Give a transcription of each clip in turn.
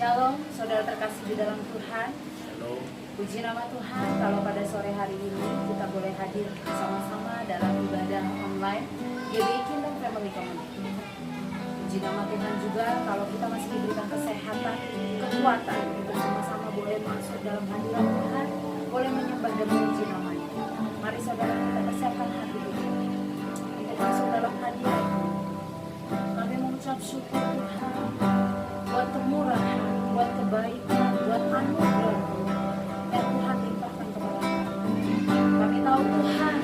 Shalom, saudara terkasih di dalam Tuhan. Halo. Puji nama Tuhan, kalau pada sore hari ini kita boleh hadir bersama-sama dalam ibadah online GBI Kingdom Family Community. Puji nama Tuhan juga kalau kita masih diberikan kesehatan, kekuatan untuk sama-sama boleh masuk dalam hadirat Tuhan, boleh menyembah dan memuji namanya. Mari saudara kita persiapkan hati kita untuk masuk dalam hadirat. Kami mengucap syukur Tuhan buat kemurahan, buat kebaikan, buat anugerah yang Tuhan limpahkan kepada kami. Kami tahu Tuhan,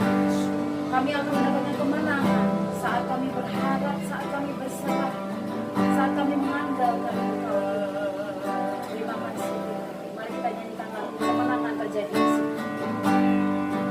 kami akan mendapatkan kemenangan saat kami berharap, saat kami berserah, saat kami mengandalkan Engkau. Terima kasih. Mari kita nyanyikan lagu kemenangan terjadi di sini. Kemenangan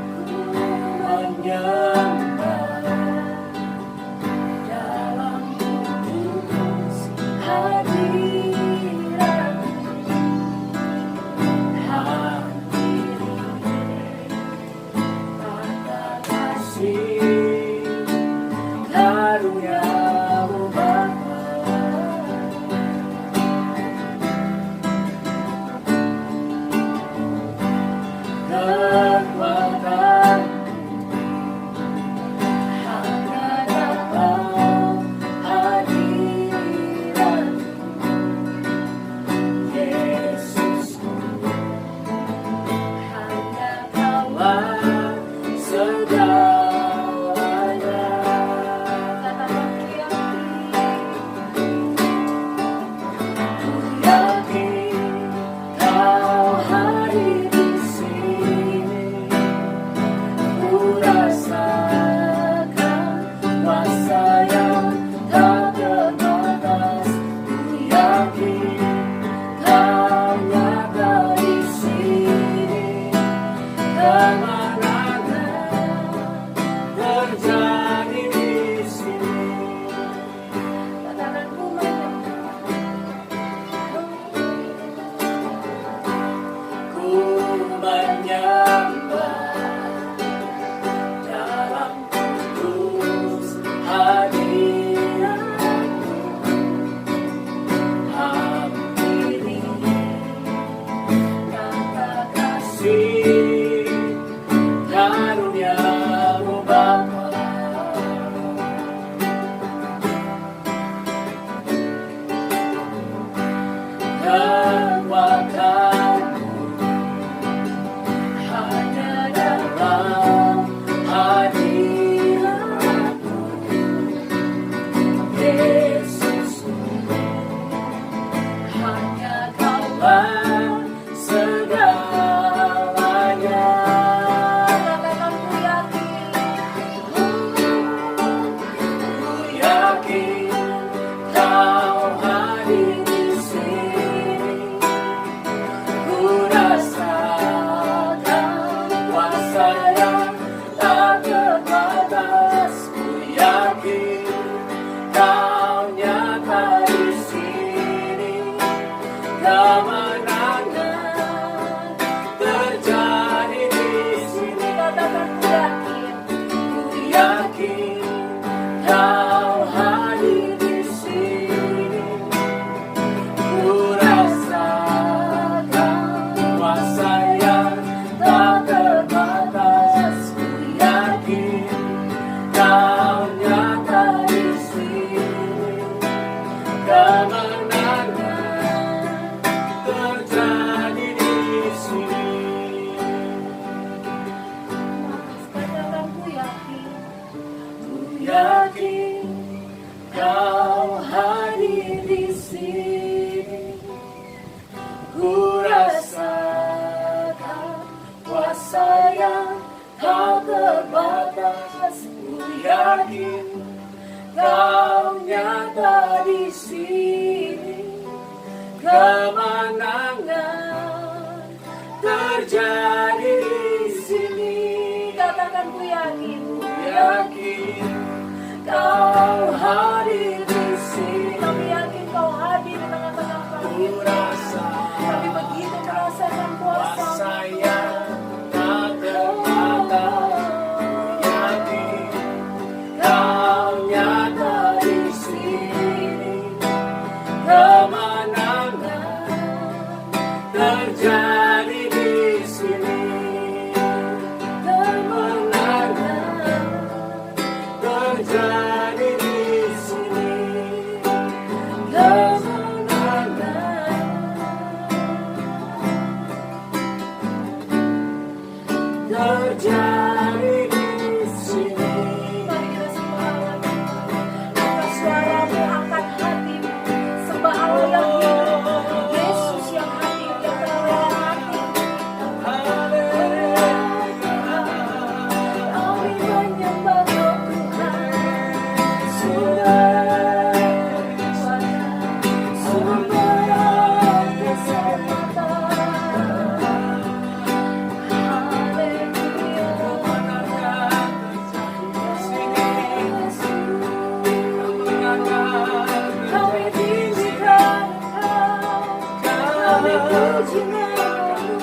memuji namamu.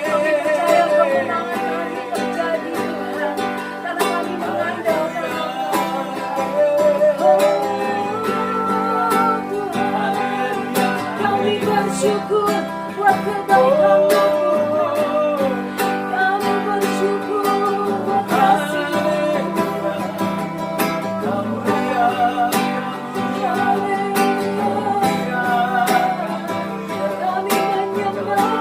Kami percaya kemenangan kami terjadi Tuhan, karena kami mengandalkan kami bersyukur buat kebaikan Tuhan. Kami bersyukur buat kasih-Mu. Kami menyembah,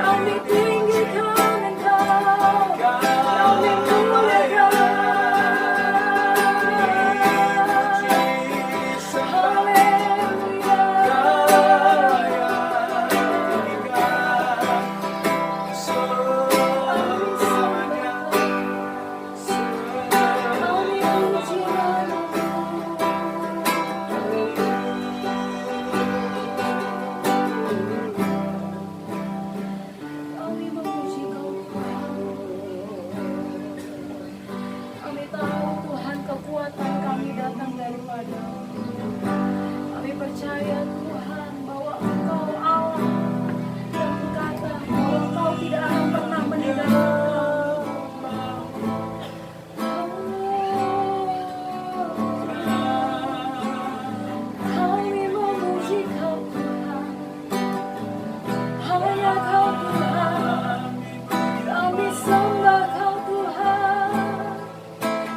kami tinggikan Engkau, kami muliakan. Kami memuji Kau Tuhan. Kami tahu Tuhan kekuatan kami datang daripada. Kami percaya Tuhan bahwa Engkau Allah yang berkata bahwa Engkau tidak akan pernah meninggalkan kami memuji Kau Tuhan. Hanya Kau Tuhan. Kami sembah Kau Tuhan.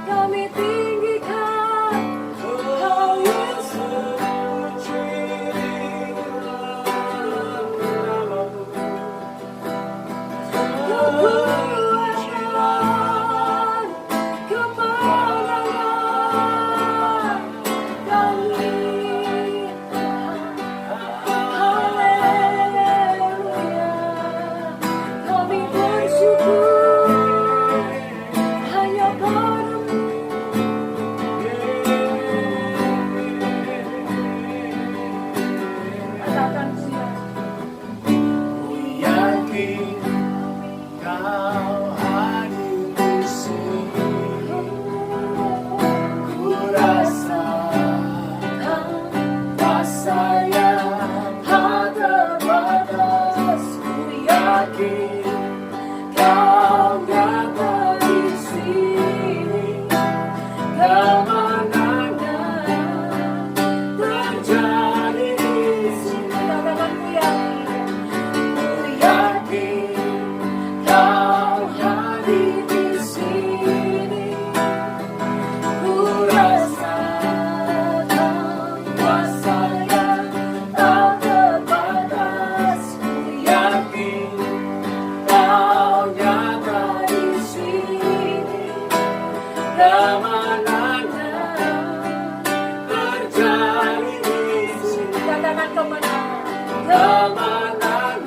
Kami tinggikan Kau Yesus. Kekuatan, kemenangan kami Tuhan. Haleluya. Kami bersyukur hanya padamu. Katakan Tuhan. Ku yakin Kau hadir di sini. Ku rasakan kasih yang tak terbatas. Ku yakin Kau nyata di sini. Kemenangan terjadi di sini. Katakan ku yakin. Ku yakin Kau hadir di sini. Ku rasakan kuasa yang tak terbatas. Ku yakin Kau nyata di sini. Kemenangan terjadi di sini. Katakan kemenangan. Kemenangan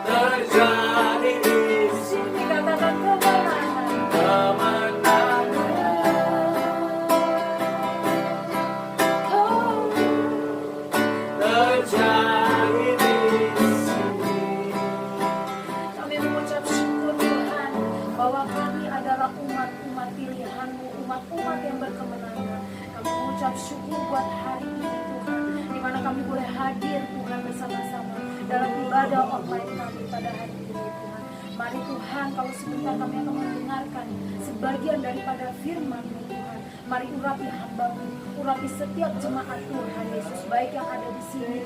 terjadi di sini. Katakan kemenangan. Kemenangan terjadi di sini. Kami mengucap syukur Tuhan bahwa kami adalah umat-umat pilihan-Mu, umat-umat yang berkemenangan. Kami mengucap syukur buat hari ini Tuhan, di mana kami boleh hadir Tuhan bersama-sama dalam ibadah online kami pada hari ini Tuhan. Mari Tuhan, kalau sebentar kami akan mendengarkan sebagian daripada firman-Mu Tuhan. Mari urapi hamba-Mu, urapi setiap jemaat Tuhan Yesus, baik yang ada di sini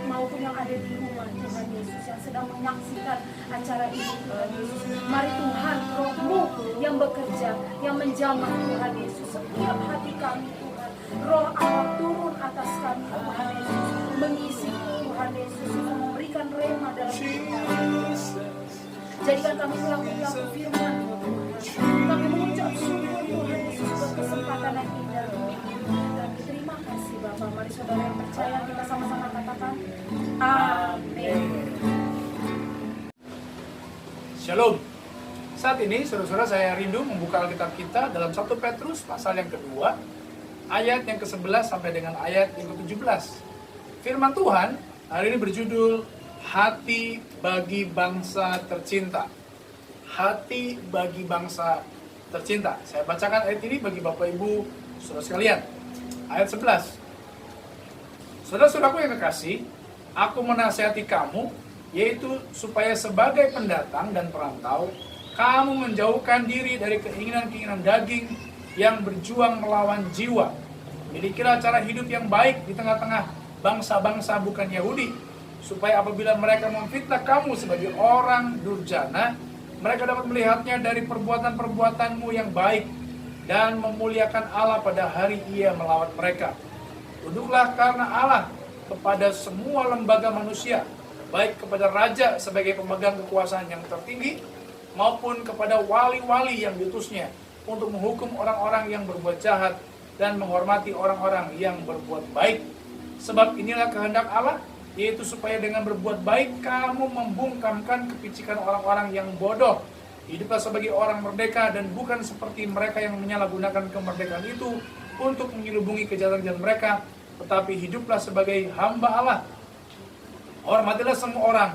maupun yang ada di rumah Tuhan Yesus yang sedang menyaksikan acara ini Tuhan Yesus. Mari Tuhan, Roh-Mu yang bekerja, yang menjamah Tuhan Yesus setiap hati kami Tuhan. Roh Allah turun atas kami Tuhan Yesus, mengisi Tuhan Yesus, memberikan rema dalam hidup kami. Jadikan kami pelaku-pelaku firman Tuhan. Kami mengucap syukur Tuhan Yesus buat kesempatan yang indah dan terima kasih Bapak. Mari saudara yang percaya kita sama-sama katakan amin. Shalom. Saat ini saudara-saudara saya rindu membuka Alkitab kita dalam 1 Petrus pasal yang kedua, ayat yang ke-11 sampai dengan ayat yang ke-17. Firman Tuhan hari ini berjudul Hati bagi bangsa tercinta. Hati bagi bangsa tercinta. Saya bacakan ayat ini bagi Bapak Ibu saudara sekalian. ayat 11. Saudara-saudaraku yang kekasih, aku menasihati kamu, yaitu supaya sebagai pendatang dan perantau, kamu menjauhkan diri dari keinginan-keinginan daging yang berjuang melawan jiwa. Milikilah cara hidup yang baik di tengah-tengah bangsa-bangsa bukan Yahudi, supaya apabila mereka memfitnah kamu sebagai orang durjana, mereka dapat melihatnya dari perbuatan-perbuatanmu yang baik dan memuliakan Allah pada hari Ia melawan mereka. Tunduklah karena Allah kepada semua lembaga manusia, baik kepada raja sebagai pemegang kekuasaan yang tertinggi, maupun kepada wali-wali yang diutusnya untuk menghukum orang-orang yang berbuat jahat dan menghormati orang-orang yang berbuat baik. Sebab inilah kehendak Allah, yaitu supaya dengan berbuat baik kamu membungkamkan kepicikan orang-orang yang bodoh. Hiduplah sebagai orang merdeka dan bukan seperti mereka yang menyalahgunakan kemerdekaan itu untuk menyelubungi kejahatan mereka, tetapi hiduplah sebagai hamba Allah. Hormatilah semua orang,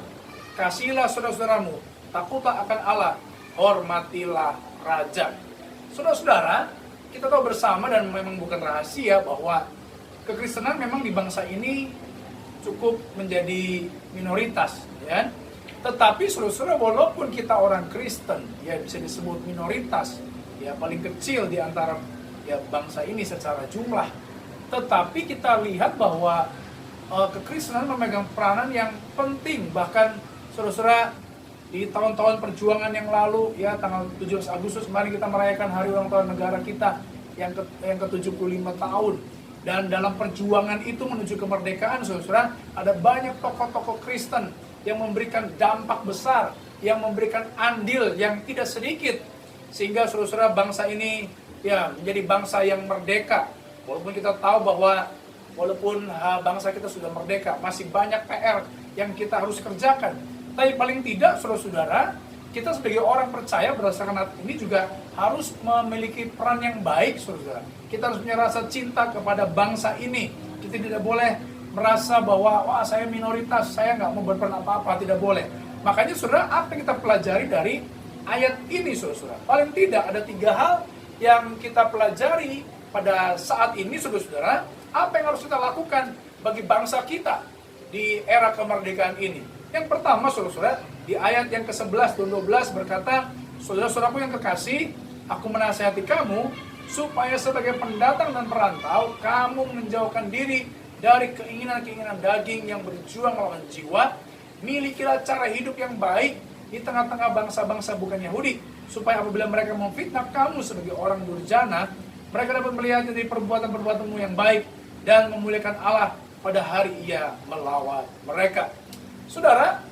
kasihilah saudara-saudaramu, takutlah akan Allah, hormatilah raja. Saudara-saudara, kita tahu bersama dan memang bukan rahasia bahwa kekristenan memang di bangsa ini cukup menjadi minoritas, ya. Tetapi saudara-saudara, walaupun kita orang Kristen, ya bisa disebut minoritas, ya paling kecil di antara ya bangsa ini secara jumlah, tetapi kita lihat bahwa kekristenan memegang peranan yang penting. Bahkan saudara-saudara, di tahun-tahun perjuangan yang lalu, ya tanggal 17 Agustus kemarin kita merayakan hari ulang tahun negara kita yang ke-75 tahun. Dan dalam perjuangan itu menuju kemerdekaan, saudara-saudara, ada banyak tokoh-tokoh Kristen yang memberikan dampak besar, yang memberikan andil yang tidak sedikit, sehingga saudara-saudara bangsa ini ya menjadi bangsa yang merdeka. Walaupun kita tahu bahwa walaupun bangsa kita sudah merdeka, masih banyak PR yang kita harus kerjakan. Tapi paling tidak saudara-saudara, kita sebagai orang percaya berdasarkan ayat ini juga harus memiliki peran yang baik, saudara. Kita harus punya rasa cinta kepada bangsa ini. Kita tidak boleh merasa bahwa wah saya minoritas, saya nggak mau berperan apa-apa, tidak boleh. Makanya saudara, apa yang kita pelajari dari ayat ini, saudara? Paling tidak ada 3 hal yang kita pelajari pada saat ini, saudara. Apa yang harus kita lakukan bagi bangsa kita di era kemerdekaan ini? Yang pertama, saudara, di ayat yang ke-11 dan 12 berkata, saudara-saudaraku yang kekasih, aku menasihati kamu supaya sebagai pendatang dan perantau, kamu menjauhkan diri dari keinginan-keinginan daging yang berjuang melawan jiwa. Milikilah cara hidup yang baik di tengah-tengah bangsa-bangsa bukan Yahudi, supaya apabila mereka memfitnah kamu sebagai orang durjana, mereka dapat melihatnya dari perbuatan-perbuatanmu yang baik dan memuliakan Allah pada hari Ia melawan mereka. Saudara,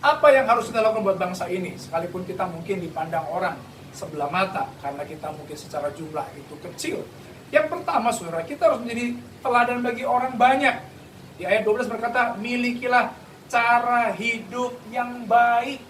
apa yang harus kita lakukan buat bangsa ini? Sekalipun kita mungkin dipandang orang sebelah mata karena kita mungkin secara jumlah itu kecil. Yang pertama, saudara, kita harus menjadi teladan bagi orang banyak. Di ayat 12 berkata, milikilah cara hidup yang baik.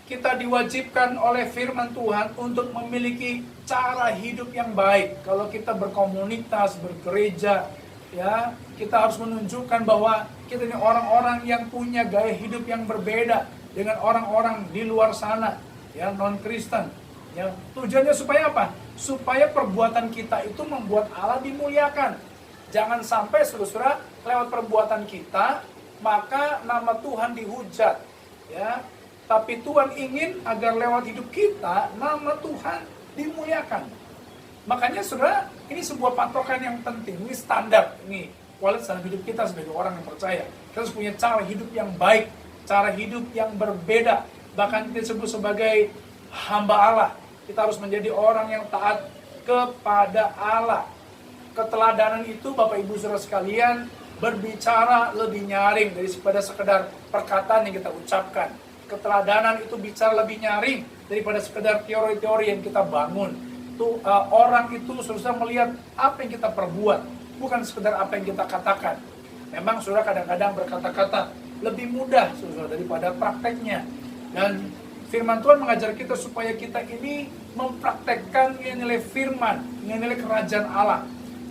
Kita diwajibkan oleh firman Tuhan untuk memiliki cara hidup yang baik. Kalau kita berkomunitas, bergereja, ya, kita harus menunjukkan bahwa kita ini orang-orang yang punya gaya hidup yang berbeda dengan orang-orang di luar sana, ya, non-Kristen. Ya, tujuannya supaya apa? Supaya perbuatan kita itu membuat Allah dimuliakan. Jangan sampai saudara lewat perbuatan kita maka nama Tuhan dihujat, ya. Tapi Tuhan ingin agar lewat hidup kita nama Tuhan dimuliakan. Makanya saudara, ini sebuah patokan yang penting, ini standar, ini kualitas dalam hidup kita sebagai orang yang percaya. Kita harus punya cara hidup yang baik, cara hidup yang berbeda. Bahkan kita disebut sebagai hamba Allah. Kita harus menjadi orang yang taat kepada Allah. Keteladanan itu, Bapak Ibu Saudara sekalian, berbicara lebih nyaring daripada sekedar perkataan yang kita ucapkan. Keteladanan itu bicara lebih nyaring daripada sekedar teori-teori yang kita bangun. Orang itu saudara melihat apa yang kita perbuat, bukan sekedar apa yang kita katakan. Memang saudara kadang-kadang berkata-kata lebih mudah saudara daripada prakteknya. Dan firman Tuhan mengajar kita supaya kita ini mempraktekkan nilai firman, nilai kerajaan Allah.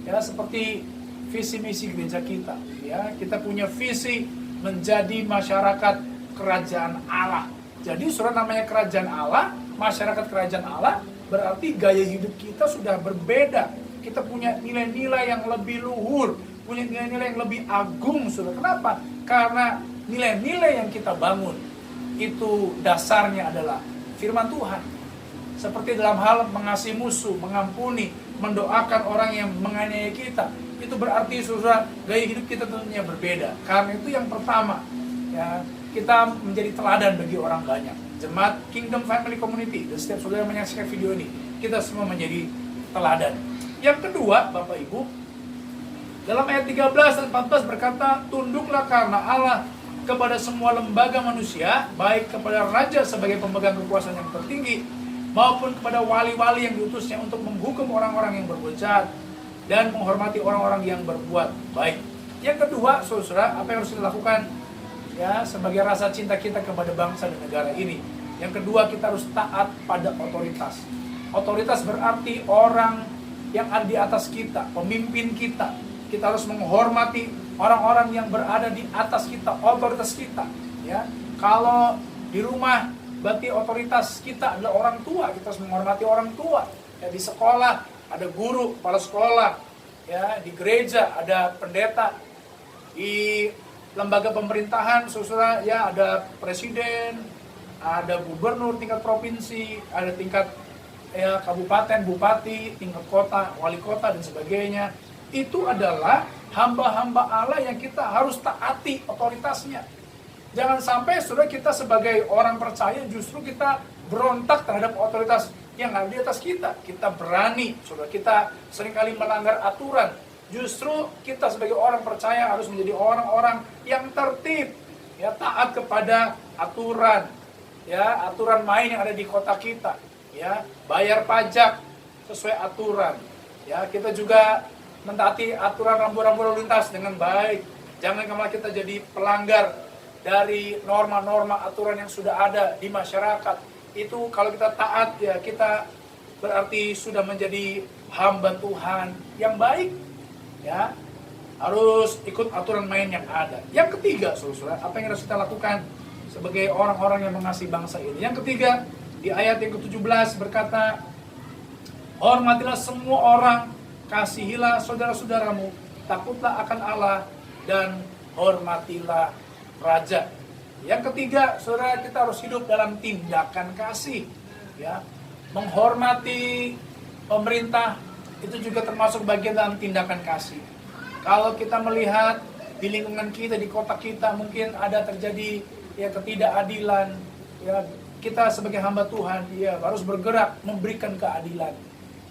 Ya, seperti visi misi gereja kita. Ya, kita punya visi menjadi masyarakat kerajaan Allah. Jadi saudara, namanya kerajaan Allah, masyarakat kerajaan Allah, berarti gaya hidup kita sudah berbeda. Kita punya nilai-nilai yang lebih luhur, punya nilai-nilai yang lebih agung, saudara. Kenapa? Karena nilai-nilai yang kita bangun itu dasarnya adalah firman Tuhan. Seperti dalam hal mengasihi musuh, mengampuni, mendoakan orang yang menganiaya kita. Itu berarti saudara, gaya hidup kita tentunya berbeda. Karena itu yang pertama, ya, kita menjadi teladan bagi orang banyak. Jemaat Kingdom Family Community, dan setiap saudara menyaksikan video ini, kita semua menjadi teladan. Yang kedua, Bapak Ibu, dalam ayat 13 dan 14 berkata, tunduklah karena Allah kepada semua lembaga manusia, baik kepada raja sebagai pemegang kekuasaan yang tertinggi, maupun kepada wali-wali yang diutusnya untuk menghukum orang-orang yang berbuat jahat dan menghormati orang-orang yang berbuat baik. Yang kedua, saudara, apa yang harus kita lakukan? Ya, sebagai rasa cinta kita kepada bangsa dan negara ini. Yang kedua, kita harus taat pada otoritas. Otoritas berarti orang yang ada di atas kita, pemimpin kita. Kita harus menghormati orang-orang yang berada di atas kita, otoritas kita. Ya, kalau di rumah berarti otoritas kita adalah orang tua, kita harus menghormati orang tua. Ya, di sekolah ada guru, kepala sekolah. Ya, di gereja ada pendeta. Di lembaga pemerintahan, saudara, ya ada presiden, ada gubernur tingkat provinsi, ada tingkat ya kabupaten, bupati, tingkat kota, wali kota dan sebagainya. Itu adalah hamba-hamba Allah yang kita harus taati otoritasnya. Jangan sampai saudara kita sebagai orang percaya justru kita berontak terhadap otoritas yang ada di atas kita. Kita berani, saudara, kita seringkali melanggar aturan. Justru kita sebagai orang percaya harus menjadi orang-orang yang tertib, ya, taat kepada aturan, ya, aturan main yang ada di kota kita, ya, bayar pajak sesuai aturan, ya, kita juga mentaati aturan rambu-rambu lalu lintas dengan baik. Jangan malah kita jadi pelanggar dari norma-norma aturan yang sudah ada di masyarakat. Itu kalau kita taat, ya, kita berarti sudah menjadi hamba Tuhan yang baik. Ya, harus ikut aturan main yang ada. Yang ketiga, saudara, apa yang harus kita lakukan sebagai orang-orang yang mengasihi bangsa ini? Yang ketiga, di ayat yang ke-17 berkata, hormatilah semua orang, kasihilah saudara-saudaramu, takutlah akan Allah, dan hormatilah raja. Yang ketiga, saudara, kita harus hidup dalam tindakan kasih. Ya, menghormati pemerintah itu juga termasuk bagian dalam tindakan kasih. Kalau kita melihat di lingkungan kita, di kota kita, mungkin ada terjadi ya ketidakadilan, ya, kita sebagai hamba Tuhan ya harus bergerak memberikan keadilan.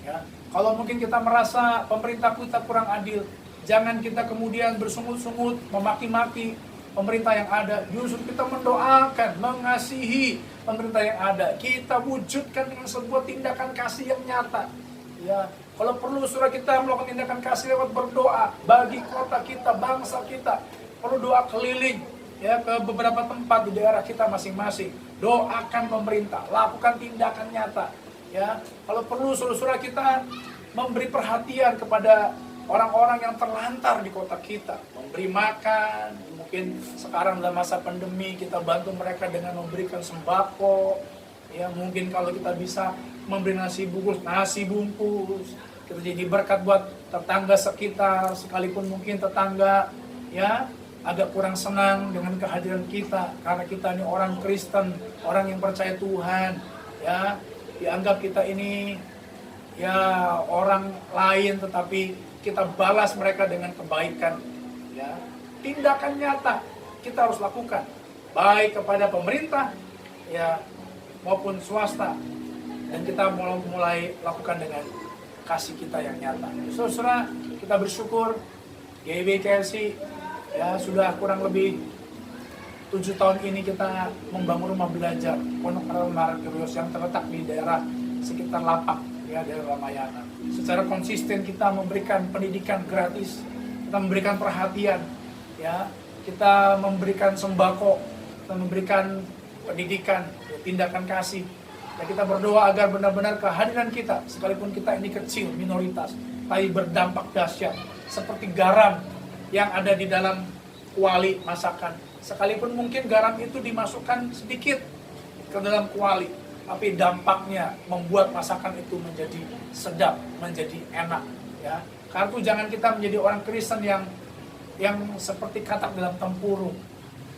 Ya, kalau mungkin kita merasa pemerintah kita kurang adil, jangan kita kemudian bersungut-sungut memaki-maki pemerintah yang ada. Justru kita mendoakan, mengasihi pemerintah yang ada. Kita wujudkan dengan sebuah tindakan kasih yang nyata. Ya, kalau perlu saudara kita melakukan tindakan kasih lewat berdoa bagi kota kita, bangsa kita. Perlu doa keliling ya ke beberapa tempat di daerah kita masing-masing. Doakan pemerintah, lakukan tindakan nyata. Ya, kalau perlu saudara kita memberi perhatian kepada orang-orang yang terlantar di kota kita, memberi makan. Mungkin sekarang dalam masa pandemi kita bantu mereka dengan memberikan sembako. Ya, mungkin kalau kita bisa memberi nasi bungkus, kita jadi berkat buat tetangga sekitar, sekalipun mungkin tetangga ya agak kurang senang dengan kehadiran kita karena kita ini orang Kristen, orang yang percaya Tuhan, ya dianggap kita ini ya orang lain, tetapi kita balas mereka dengan kebaikan. Ya, tindakan nyata kita harus lakukan baik kepada pemerintah ya maupun swasta. Dan kita mulai lakukan dengan kasih kita yang nyata. Saudara, kita bersyukur GBKLC ya sudah kurang lebih 7 tahun ini kita membangun rumah belajar Pondok Maret yang terletak di daerah sekitar Lapak ya, daerah Ramayana. Secara konsisten kita memberikan pendidikan gratis, kita memberikan perhatian ya, kita memberikan sembako, kita memberikan pendidikan, tindakan kasih. Dan kita berdoa agar benar-benar kehadiran kita, sekalipun kita ini kecil, minoritas, tapi berdampak dahsyat. Seperti garam yang ada di dalam kuali masakan. Sekalipun mungkin garam itu dimasukkan sedikit ke dalam kuali, tapi dampaknya membuat masakan itu menjadi sedap, menjadi enak. Ya, karena itu jangan kita menjadi orang Kristen yang seperti katak dalam tempurung.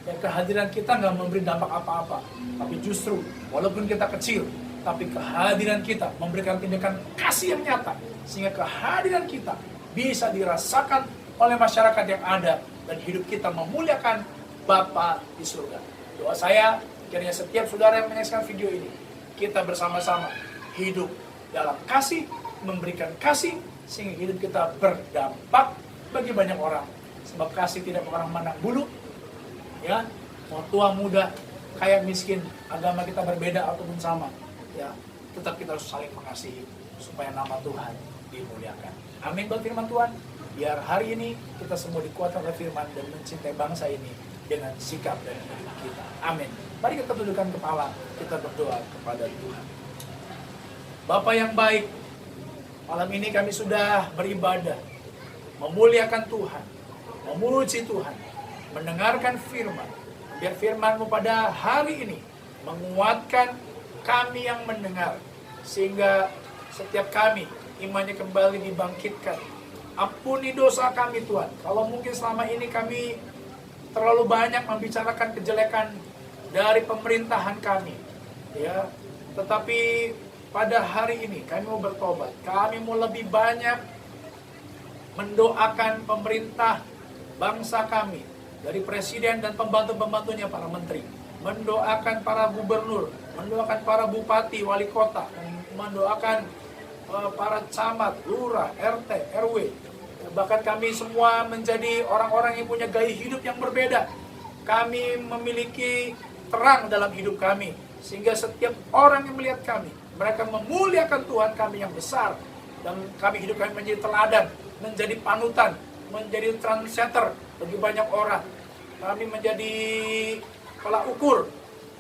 Ya, kehadiran kita nggak memberi dampak apa-apa, tapi justru walaupun kita kecil, tapi kehadiran kita memberikan tindakan kasih yang nyata, sehingga kehadiran kita bisa dirasakan oleh masyarakat yang ada, dan hidup kita memuliakan Bapa di surga. Doa saya, kiranya setiap saudara yang menyaksikan video ini, kita bersama-sama hidup dalam kasih, memberikan kasih, sehingga hidup kita berdampak bagi banyak orang. Sebab kasih tidak orang mandang bulu, ya, mau tua muda, kaya miskin, agama kita berbeda ataupun sama, ya, tetap kita harus saling mengasihi supaya nama Tuhan dimuliakan. Amin buat firman Tuhan. Biar hari ini kita semua dikuatkan oleh firman dan mencintai bangsa ini dengan sikap dan hidup kita. Amin. Mari kita tundukkan kepala, kita berdoa kepada Tuhan. Bapa yang baik, malam ini kami sudah beribadah, memuliakan Tuhan, memuji Tuhan, mendengarkan firman. Biar firman-Mu pada hari ini menguatkan kami yang mendengar, sehingga setiap kami imannya kembali dibangkitkan. Ampuni dosa kami Tuhan, kalau mungkin selama ini kami terlalu banyak membicarakan kejelekan dari pemerintahan kami, ya. Tetapi pada hari ini kami mau bertobat, kami mau lebih banyak mendoakan pemerintah bangsa kami, dari presiden dan pembantu-pembantunya, para menteri, mendoakan para gubernur, mendoakan para bupati, wali kota, mendoakan para camat, lurah, RT, RW. Bahkan kami semua menjadi orang-orang yang punya gaya hidup yang berbeda. Kami memiliki terang dalam hidup kami, sehingga setiap orang yang melihat kami, mereka memuliakan Tuhan kami yang besar. Dan kami hidup kami menjadi teladan, menjadi panutan, menjadi trendsetter bagi banyak orang. Kami menjadi tolak ukur.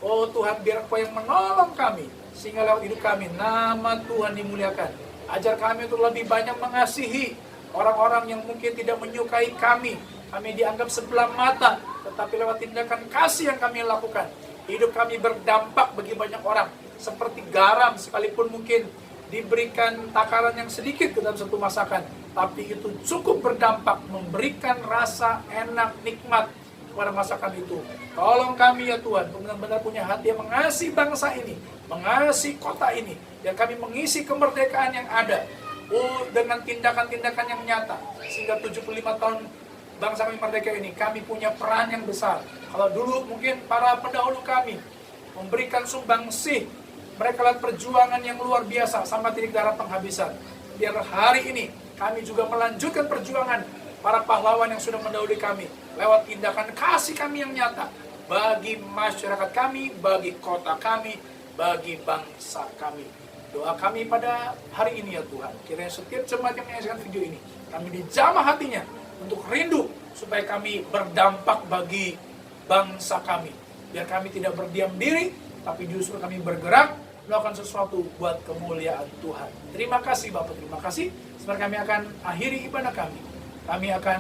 Oh Tuhan, biar Kau yang menolong kami, sehingga lewat hidup kami nama Tuhan dimuliakan. Ajar kami untuk lebih banyak mengasihi orang-orang yang mungkin tidak menyukai kami. Kami dianggap sebelah mata, tetapi lewat tindakan kasih yang kami lakukan, hidup kami berdampak bagi banyak orang. Seperti garam, sekalipun mungkin diberikan takaran yang sedikit ke dalam satu masakan, tapi itu cukup berdampak, memberikan rasa enak, nikmat kepada masakan itu. Tolong kami ya Tuhan, benar-benar punya hati yang mengasihi bangsa ini, mengasihi kota ini, dan kami mengisi kemerdekaan yang ada dengan tindakan-tindakan yang nyata, sehingga 75 tahun bangsa kami merdeka ini, kami punya peran yang besar. Kalau dulu mungkin para pendahulu kami memberikan sumbangsih, mereka lihat perjuangan yang luar biasa sampai titik darah penghabisan. Biar hari ini kami juga melanjutkan perjuangan para pahlawan yang sudah mendahului kami, lewat tindakan kasih kami yang nyata bagi masyarakat kami, bagi kota kami, bagi bangsa kami. Doa kami pada hari ini ya Tuhan, kiranya setiap jemaat yang menyaksikan video ini, kami dijamah hatinya untuk rindu supaya kami berdampak bagi bangsa kami. Biar kami tidak berdiam diri, tapi justru kami bergerak melakukan sesuatu buat kemuliaan Tuhan. Terima kasih Bapak, terima kasih. Sebenarnya kami akan akhiri ibadah kami. Kami akan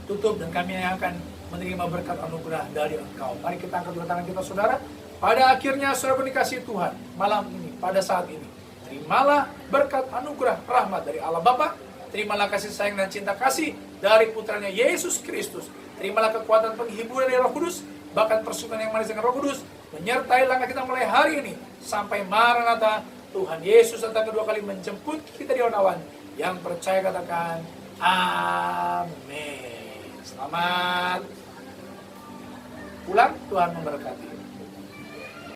tutup dan kami akan menerima berkat anugerah dari Engkau. Mari kita angkat kedua tangan kita saudara. Pada akhirnya saudara dikasihi Tuhan malam ini, pada saat ini, terimalah berkat anugerah rahmat dari Allah Bapa. Terimalah kasih sayang dan cinta kasih dari putranya Yesus Kristus. Terimalah kekuatan penghiburan dari Roh Kudus, bahkan persekutuan yang manis dengan Roh Kudus, menyertai langkah kita mulai hari ini sampai Maranatha. Tuhan Yesus datang kedua kali menjemput kita di awan. Yang percaya katakan amin. Selamat pulang, Tuhan memberkati.